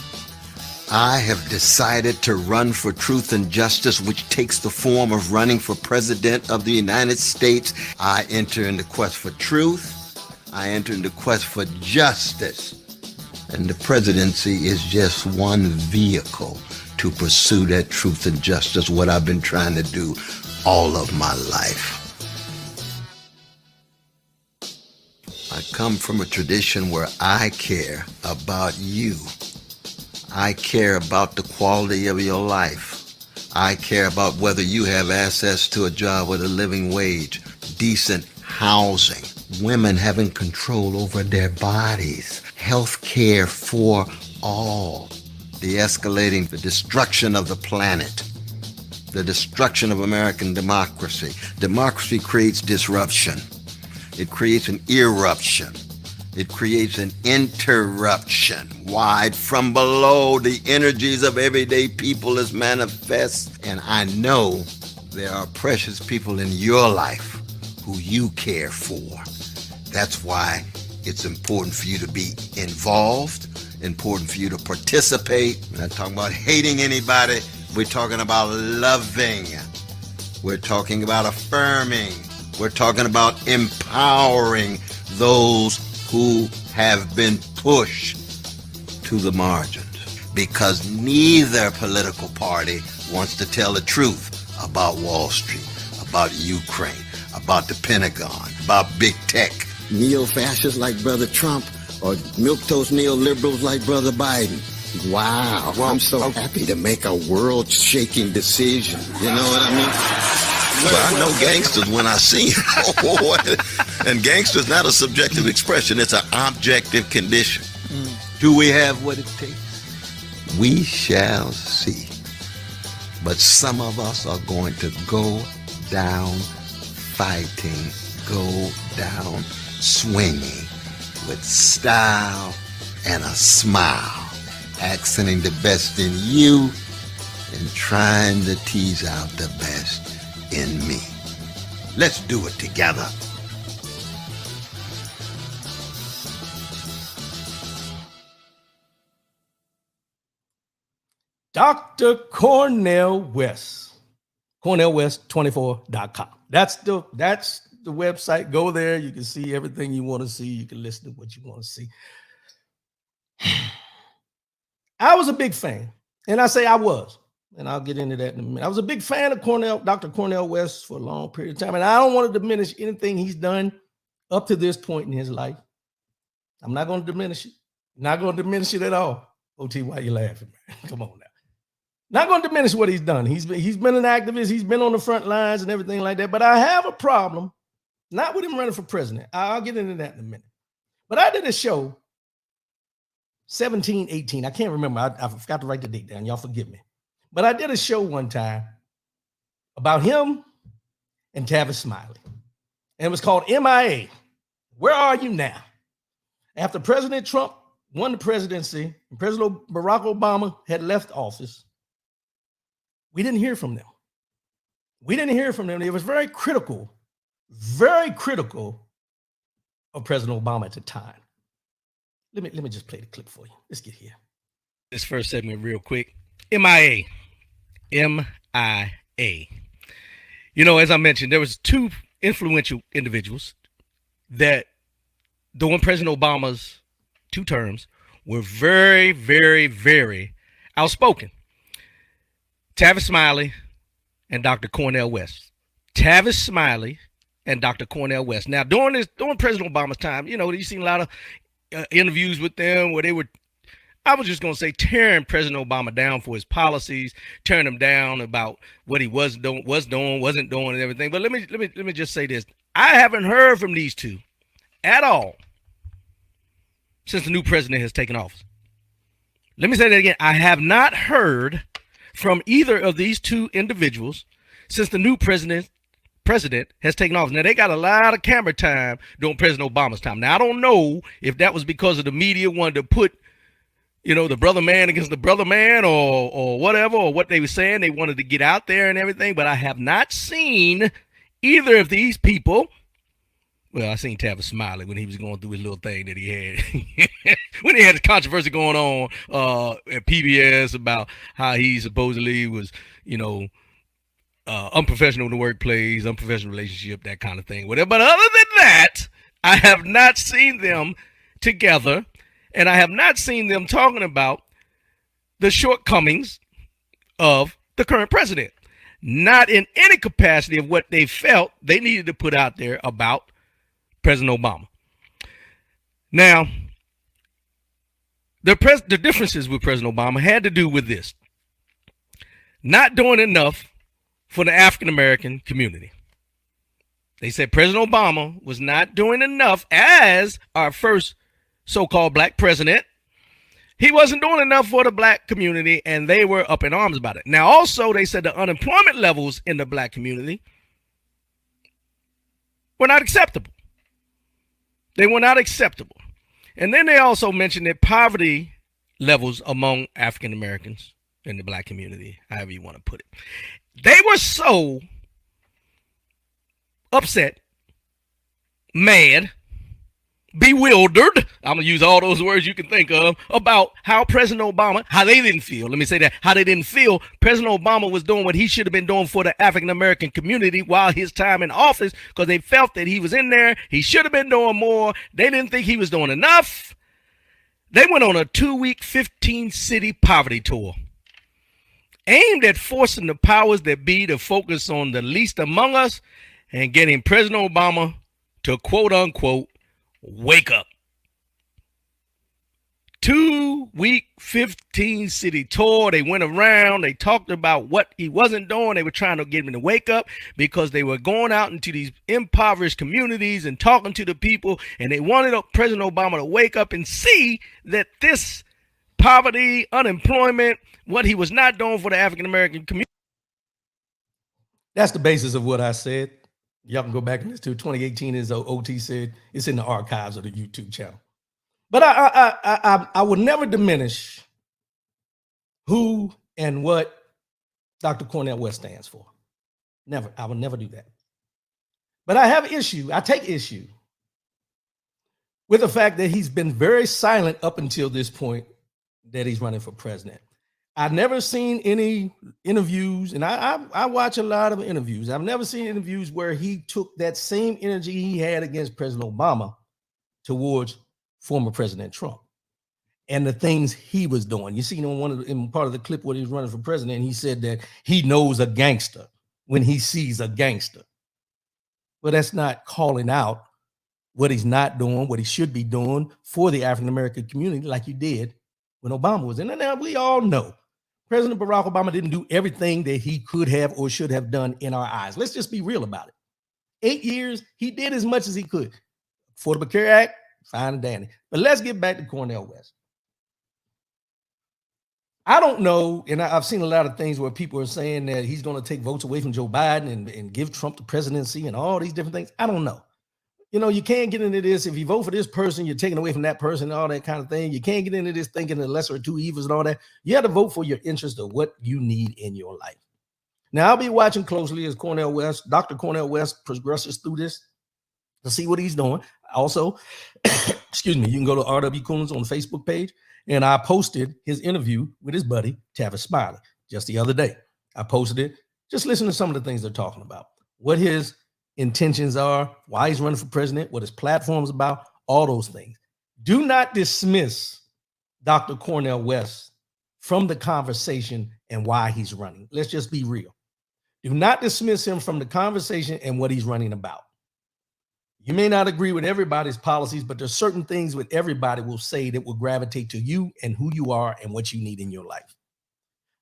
I have decided to run for truth and justice, which takes the form of running for president of the United States. I enter into quest for truth. I enter into quest for justice. And the presidency is just one vehicle to pursue that truth and justice, what I've been trying to do all of my life. I come from a tradition where I care about you. I care about the quality of your life. I care about whether you have access to a job with a living wage, decent housing, women having control over their bodies, health care for all, de-escalating the destruction of the planet, the destruction of American democracy. Democracy creates disruption. It creates an eruption. It creates an interruption. Wide from below, the energies of everyday people is manifest. And I know there are precious people in your life who you care for. That's why it's important for you to be involved, important for you to participate. We're not talking about hating anybody. We're talking about loving. We're talking about affirming. We're talking about empowering those who have been pushed to the margins, because neither political party wants to tell the truth about Wall Street, about Ukraine, about the Pentagon, about big tech. Neo-fascists like Brother Trump or milquetoast neoliberals like Brother Biden. Wow, I'm so happy to make a world-shaking decision. You know what I mean? Well, I know gangsters when I see them. And gangster's not a subjective expression. It's an objective condition. Do we have what it takes? We shall see. But some of us are going to go down fighting, go down swinging with style and a smile, accenting the best in you and trying to tease out the best in me. Let's do it together. Dr. Cornel West. CornelWest24.com. That's the website. Go there. You can see everything you want to see. You can listen to what you want to see. I was a big fan, and I say I was, and I'll get into that in a minute. I was a big fan of Dr. Cornel West for a long period of time, and I don't want to diminish anything he's done up to this point in his life. I'm not going to diminish it. Not going to diminish it at all. OT, why you laughing, man? Come on now. Not going to diminish what he's done. He's been an activist. He's been on the front lines and everything like that. But I have a problem, not with him running for president. I'll get into that in a minute. But I did a show, 17, 18. I can't remember. I forgot to write the date down. Y'all forgive me. But I did a show one time about him and Tavis Smiley. And it was called MIA. Where are you now? After President Trump won the presidency and President Barack Obama had left office, we didn't hear from them. It was very critical of President Obama at the time. Let me just play the clip for you. Let's get here. This first segment real quick. MIA. MIA. You know, as I mentioned, there was two influential individuals that during President Obama's 2 terms were very, very, very outspoken. Tavis Smiley and Dr. Cornel West. Tavis Smiley and Dr. Cornel West. Now, during President Obama's time, you know, you've seen a lot of interviews with them where they were, I was just going to say, tearing President Obama down for his policies, tearing him down about what he wasn't doing, and everything. But let me just say this: I haven't heard from these two at all since the new president has taken office. Let me say that again: I have not heard from either of these two individuals since the new president has taken office. Now, they got a lot of camera time during President Obama's time. Now, I don't know if that was because of the media wanted to put, the brother man against the brother man, or whatever, or what they were saying. They wanted to get out there and everything, but I have not seen either of these people. Well, I seen Tavis Smiley when he was going through his little thing that he had. When he had the controversy going on at PBS about how he supposedly was, unprofessional in the workplace, unprofessional relationship, that kind of thing, whatever. But other than that, I have not seen them together, and I have not seen them talking about the shortcomings of the current president. Not in any capacity of what they felt they needed to put out there about President Obama. Now, the differences with President Obama had to do with this: not doing enough for the African American community. They said President Obama was not doing enough as our first so-called black president. He wasn't doing enough for the black community, and they were up in arms about it. Now, also, they said the unemployment levels in the black community were not acceptable. They were not acceptable. And then they also mentioned that poverty levels among African Americans in the black community, however you want to put it, they were so upset, mad, bewildered, I'm going to use all those words you can think of, about how President Obama, how they didn't feel. Let me say that, how they didn't feel President Obama was doing what he should have been doing for the African American community while his time in office, because they felt that he was in there. He should have been doing more. They didn't think he was doing enough. They went on a 2-week, 15-city poverty tour aimed at forcing the powers that be to focus on the least among us and getting President Obama to, quote unquote, wake up. 2-week, 15-city tour. They went around. They talked about what he wasn't doing. They were trying to get him to wake up because they were going out into these impoverished communities and talking to the people, and they wanted President Obama to wake up and see that this poverty, unemployment, what he was not doing for the African American community. That's the basis of what I said. Y'all can go back and listen to 2018, as OT said. It's in the archives of the YouTube channel. But I would never diminish who and what Dr. Cornel West stands for. Never. I would never do that. But I take issue with the fact that he's been very silent up until this point that he's running for president. I've never seen any interviews, and I watch a lot of interviews. I've never seen interviews where he took that same energy he had against President Obama towards former President Trump and the things he was doing. You see, in part of the clip where he was running for president, he said that he knows a gangster when he sees a gangster. Well, that's not calling out what he's not doing, what he should be doing for the African American community, like you did when Obama was in. And now we all know President Barack Obama didn't do everything that he could have or should have done in our eyes. Let's just be real about it. 8 years, he did as much as he could. Affordable Care Act, fine and dandy. But let's get back to Cornel West. I don't know, and I've seen a lot of things where people are saying that he's going to take votes away from Joe Biden and give Trump the presidency and all these different things. I don't know. You can't get into this. If you vote for this person, you're taking away from that person and all that kind of thing. You can't get into this thinking the lesser of two evils and all that. You have to vote for your interest of what you need in your life. Now, I'll be watching closely as Dr. Cornel West progresses through this to see what he's doing. Also, excuse me, you can go to R.W. Coons on the Facebook page, and I posted his interview with his buddy, Tavis Smiley, just the other day. I posted it. Just listen to some of the things they're talking about, what his intentions are, why he's running for president, what his platform is about, all those things. Do not dismiss Dr. Cornel West from the conversation and why he's running. Let's just be real. Do not dismiss him from the conversation and what he's running about. You may not agree with everybody's policies, but there's certain things that everybody will say that will gravitate to you and who you are and what you need in your life.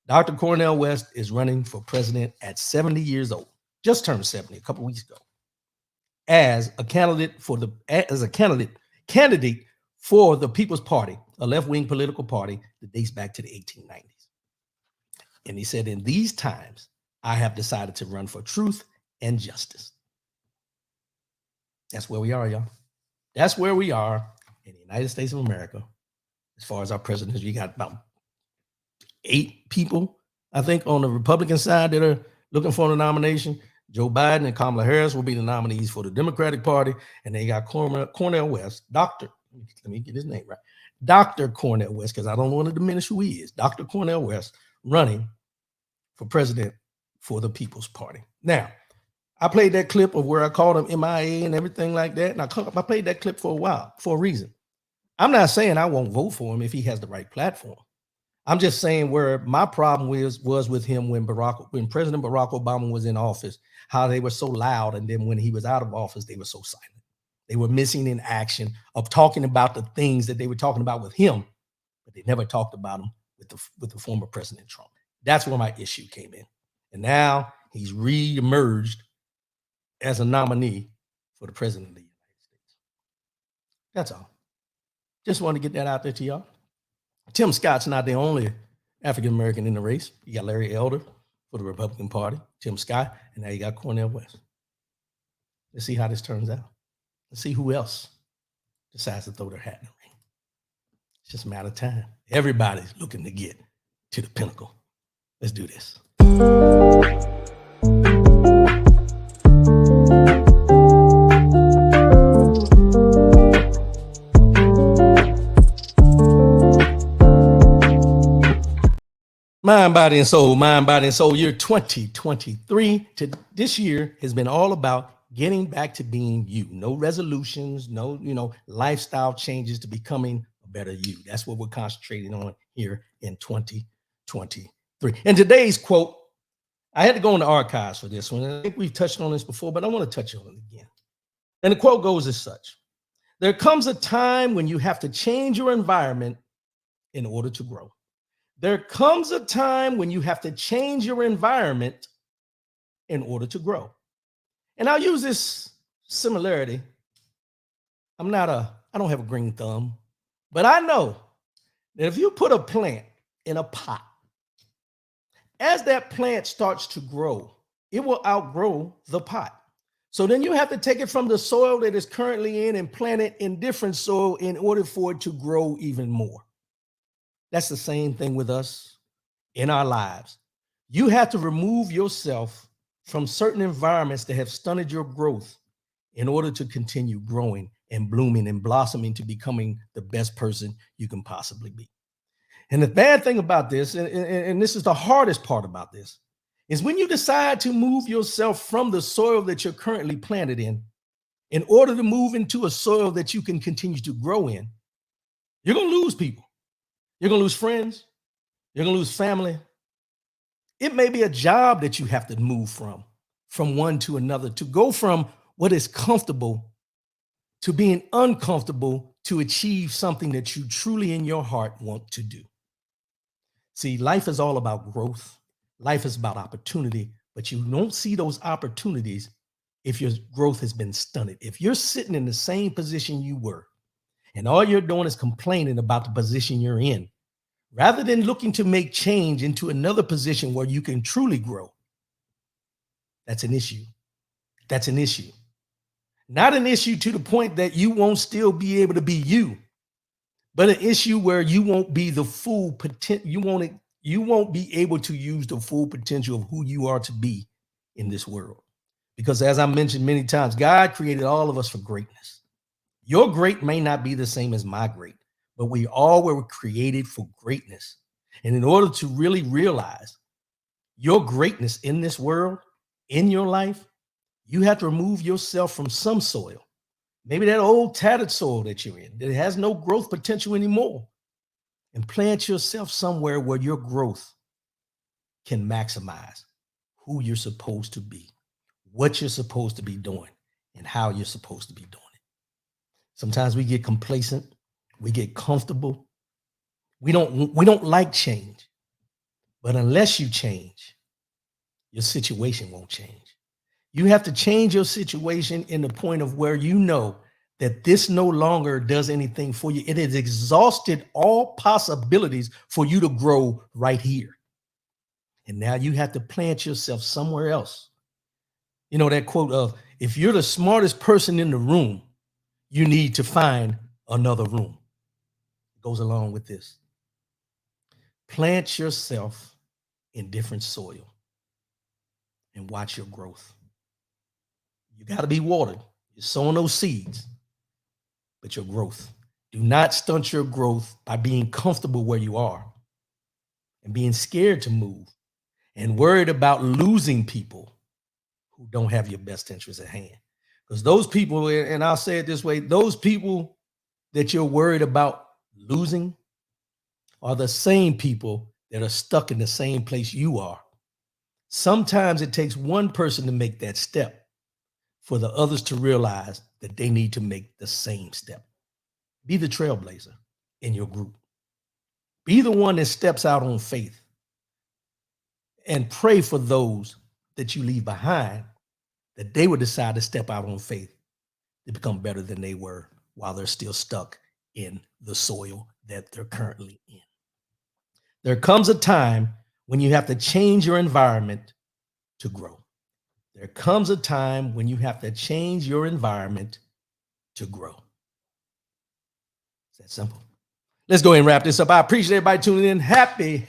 Dr. Cornel West is running for president at 70 years old, just turned 70 a couple weeks ago, as a candidate candidate for the People's Party, a left-wing political party that dates back to the 1890s. And he said, in these times, I have decided to run for truth and justice. That's where we are, y'all. That's where we are in the United States of America. As far as our president, you got about 8 people, I think, on the Republican side that are looking for the nomination. Joe Biden and Kamala Harris will be the nominees for the Democratic Party. And they got Cornel West, let me get his name right. Dr. Cornel West, because I don't want to diminish who he is. Dr. Cornel West running for president for the People's Party. Now, I played that clip of where I called him MIA and everything like that. And I played that clip for a while, for a reason. I'm not saying I won't vote for him if he has the right platform. I'm just saying where my problem was with him when President Barack Obama was in office, how they were so loud. And then when he was out of office, they were so silent. They were missing in action of talking about the things that they were talking about with him, but they never talked about him with the former President Trump. That's where my issue came in. And now he's re-emerged as a nominee for the president of the United States. That's all. Just want to get that out there to y'all. Tim Scott's not the only African-American in the race. You got Larry Elder for the Republican Party, Tim Scott, and now you got Cornel West. Let's see how this turns out. Let's see who else decides to throw their hat in the ring. It's just a matter of time. Everybody's looking to get to the pinnacle. Let's do this. Mind, body, and soul. Year 2023 to this year has been all about getting back to being you. No resolutions, no, lifestyle changes to becoming a better you. That's what we're concentrating on here in 2023. And today's quote, I had to go in the archives for this one. I think we've touched on this before, but I want to touch on it again. And the quote goes as such: there comes a time when you have to change your environment in order to grow. There comes a time when you have to change your environment in order to grow. And I'll use this similarity. I don't have a green thumb, but I know that if you put a plant in a pot, as that plant starts to grow, it will outgrow the pot. So then you have to take it from the soil that it's currently in and plant it in different soil in order for it to grow even more. That's the same thing with us in our lives. You have to remove yourself from certain environments that have stunted your growth in order to continue growing and blooming and blossoming to becoming the best person you can possibly be. And the bad thing about this, and this is the hardest part about this, is when you decide to move yourself from the soil that you're currently planted in order to move into a soil that you can continue to grow in, you're going to lose people. You're going to lose friends. You're going to lose family. It may be a job that you have to move from one to another, to go from what is comfortable to being uncomfortable to achieve something that you truly in your heart want to do. See, life is all about growth. Life is about opportunity, but you don't see those opportunities if your growth has been stunted. If you're sitting in the same position you were, and all you're doing is complaining about the position you're in, rather than looking to make change into another position where you can truly grow, that's an issue. That's an issue. Not an issue to the point that you won't still be able to be you, but an issue where you won't be the full potential. You won't be able to use the full potential of who you are to be in this world. Because as I mentioned many times, God created all of us for greatness. Your great may not be the same as my great, but we all were created for greatness. And in order to really realize your greatness in this world, in your life, you have to remove yourself from some soil. Maybe that old tattered soil that you're in, that has no growth potential anymore, and plant yourself somewhere where your growth can maximize who you're supposed to be, what you're supposed to be doing, and how you're supposed to be doing it. Sometimes we get complacent, we get comfortable. We don't like change. But unless you change, your situation won't change. You have to change your situation in the point of where you know that this no longer does anything for you. It has exhausted all possibilities for you to grow right here. And now you have to plant yourself somewhere else. You know that quote of, if you're the smartest person in the room, you need to find another room. It goes along with this. Plant yourself in different soil and watch your growth. You got to be watered. You're sowing those seeds, but your growth. Do not stunt your growth by being comfortable where you are and being scared to move and worried about losing people who don't have your best interests at hand. Because those people, and I'll say it this way, those people that you're worried about losing are the same people that are stuck in the same place you are. Sometimes it takes one person to make that step for the others to realize that they need to make the same step. Be the trailblazer in your group. Be the one that steps out on faith and pray for those that you leave behind, that they would decide to step out on faith to become better than they were while they're still stuck in the soil that they're currently in. There comes a time when you have to change your environment to grow. There comes a time when you have to change your environment to grow. It's that simple. Let's go ahead and wrap this up. I appreciate everybody tuning in. Happy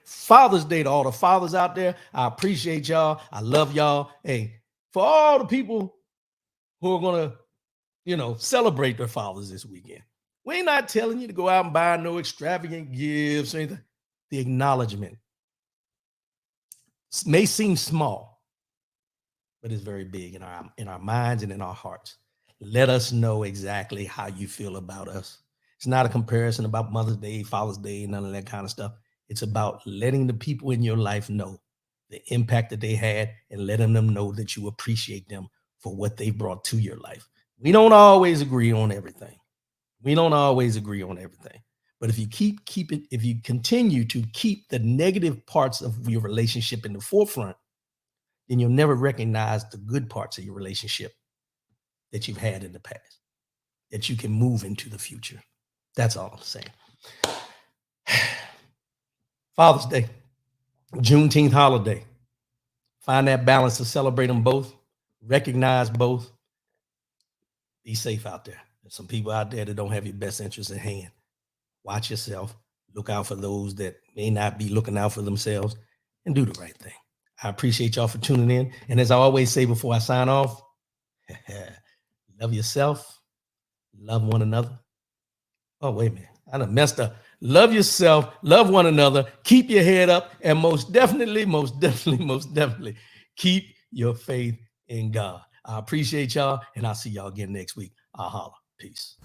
Father's Day to all the fathers out there. I appreciate y'all. I love y'all. Hey, for all the people who are going to, celebrate their fathers this weekend, we're not telling you to go out and buy no extravagant gifts or anything. The acknowledgement may seem small, but it's very big in our minds and in our hearts. Let us know exactly how you feel about us. It's not a comparison about Mother's Day, Father's Day, none of that kind of stuff. It's about letting the people in your life know the impact that they had and letting them know that you appreciate them for what they brought to your life. We don't always agree on everything. But if you continue to keep the negative parts of your relationship in the forefront, then you'll never recognize the good parts of your relationship that you've had in the past, that you can move into the future. That's all I'm saying. Father's Day, Juneteenth holiday. Find that balance to celebrate them both, recognize both. Be safe out there. There's some people out there that don't have your best interests at hand. Watch yourself. Look out for those that may not be looking out for themselves, and do the right thing. I appreciate y'all for tuning in. And as I always say before I sign off, love yourself, love one another. Oh, wait a minute. I done messed up. Love yourself, love one another, keep your head up, and most definitely, keep your faith in God. I appreciate y'all, and I'll see y'all again next week. I'll holler. Peace.